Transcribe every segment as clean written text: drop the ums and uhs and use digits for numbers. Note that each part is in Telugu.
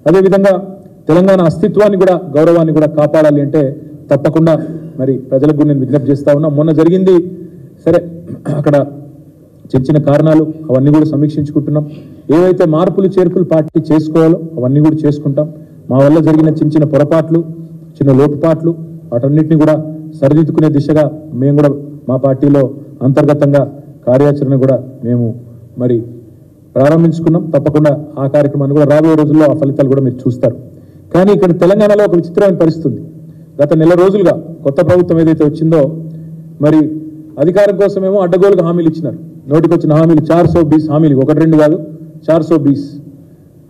అదేవిధంగా తెలంగాణ అస్తిత్వాన్ని కూడా గౌరవాన్ని కూడా కాపాడాలి అంటే తప్పకుండా మరి ప్రజలకు నేను విజ్ఞప్తి చేస్తా ఉన్నా. మొన్న జరిగింది సరే, అక్కడ చిన్న కారణాలు అవన్నీ కూడా సమీక్షించుకుంటున్నాం. ఏవైతే మార్పులు చేర్పులు పార్టీ చేసుకోవాలో అవన్నీ కూడా చేసుకుంటాం. మా వల్ల జరిగిన చిన్న పొరపాట్లు, చిన్న లోటుపాట్లు వాటన్నిటిని కూడా సరిదిద్దుకునే దిశగా మేము కూడా మా పార్టీలో అంతర్గతంగా కార్యాచరణ కూడా మేము మరి ప్రారంభించుకున్నాం. తప్పకుండా ఆ కార్యక్రమాన్ని కూడా రాబోయే రోజుల్లో ఆ ఫలితాలు కూడా మీరు చూస్తారు. కానీ ఇక్కడ తెలంగాణలో ఒక విచిత్రమైన పరిస్థితి. గత నెల రోజులుగా కొత్త ప్రభుత్వం ఏదైతే వచ్చిందో మరి అధికారం కోసమేమో అడ్డగోలుగా హామీలు ఇచ్చినారు. నోటికి వచ్చిన హామీలు 420 హామీలు, ఒకటి రెండు కాదు, 420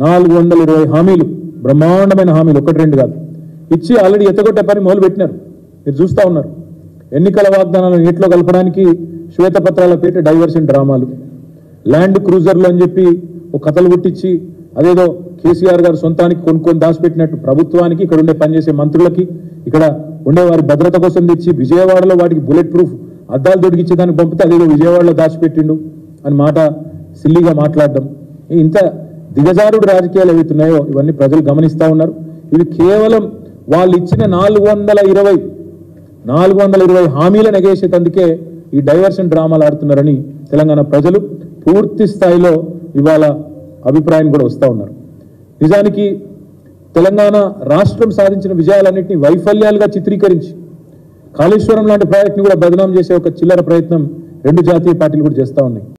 420 హామీలు, బ్రహ్మాండమైన హామీలు, ఒకటి రెండు కాదు ఇచ్చి ఆల్రెడీ ఎత్తగొట్టే పని మొదలు పెట్టినారు. మీరు చూస్తూ ఉన్నారు. ఎన్నికల వాగ్దానాలను నీటిలో కలపడానికి శ్వేతపత్రాల పేట డైవర్షన్ డ్రామాలు, ల్యాండ్ క్రూజర్లు అని చెప్పి ఒక కథలు పుట్టించి అదేదో కేసీఆర్ గారు సొంతానికి కొనుక్కొని దాచిపెట్టినట్టు ప్రభుత్వానికి, ఇక్కడ ఉండే పనిచేసే మంత్రులకి, ఇక్కడ ఉండే వారి భద్రత కోసం తెచ్చి విజయవాడలో వాటికి బుల్లెట్ ప్రూఫ్ అద్దాలు దొడికిచ్చి దానికి పంపితే అదేదో విజయవాడలో దాచిపెట్టిండు అని మాట సిల్లిగా మాట్లాడడం. ఇంత దిగజారుడు రాజకీయాలు ఏవైతున్నాయో ఇవన్నీ ప్రజలు గమనిస్తూ ఉన్నారు. ఇవి కేవలం వాళ్ళు ఇచ్చిన 420 హామీలను ఎగేసేటందుకే ఈ డైవర్షన్ డ్రామాలు ఆడుతున్నారని తెలంగాణ ప్రజలు పూర్తి స్థాయిలో ఇవాళ అభిప్రాయం కూడా వస్తూ ఉన్నారు. నిజానికి తెలంగాణ రాష్ట్రం సాధించిన విజయాలన్నింటినీ వైఫల్యాలుగా చిత్రీకరించి కాళేశ్వరం లాంటి ప్రాజెక్టుని కూడా బదనాం చేసే ఒక చిల్లర ప్రయత్నం రెండు జాతీయ పార్టీలు కూడా చేస్తూ ఉన్నాయి.